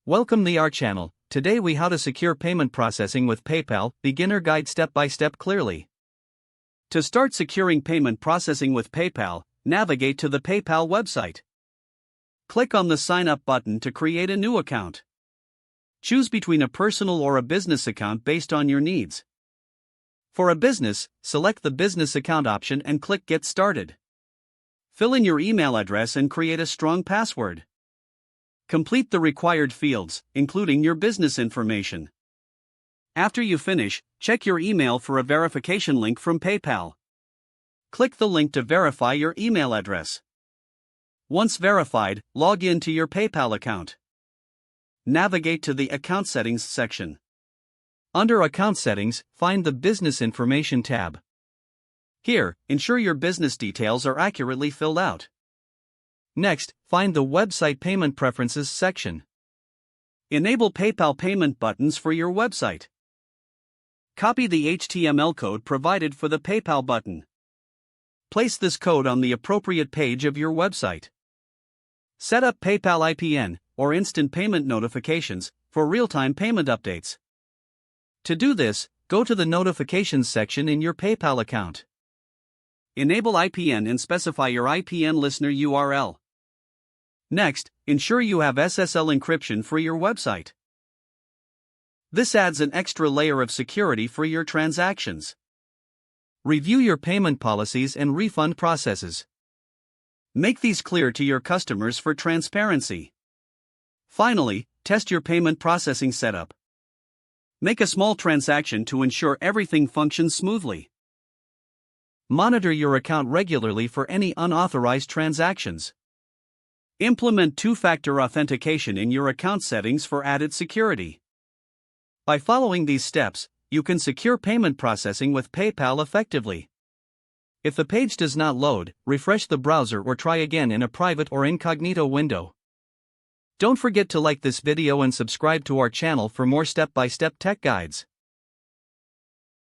Welcome to our channel. Today we how to secure payment processing with PayPal, beginner guide step by step clearly. To start securing payment processing with PayPal, navigate to the PayPal website. Click on the sign up button to create a new account. Choose between a personal or a business account based on your needs. For a business, select the business account option and click get started. Fill in your email address and create a strong password. Complete the required fields, including your business information. After you finish, check your email for a verification link from PayPal. Click the link to verify your email address. Once verified, log in to your PayPal account. Navigate to the Account Settings section. Under Account Settings, find the Business Information tab. Here, ensure your business details are accurately filled out. Next, find the Website Payment Preferences section. Enable PayPal payment buttons for your website. Copy the HTML code provided for the PayPal button. Place this code on the appropriate page of your website. Set up PayPal IPN, or Instant Payment Notifications, for real-time payment updates. To do this, go to the Notifications section in your PayPal account. Enable IPN and specify your IPN listener URL. Next, ensure you have SSL encryption for your website. This adds an extra layer of security for your transactions. Review your payment policies and refund processes. Make these clear to your customers for transparency. Finally, test your payment processing setup. Make a small transaction to ensure everything functions smoothly. Monitor your account regularly for any unauthorized transactions. Implement two-factor authentication in your account settings for added security. By following these steps, you can secure payment processing with PayPal effectively. If the page does not load, refresh the browser or try again in a private or incognito window. Don't forget to like this video and subscribe to our channel for more step-by-step tech guides.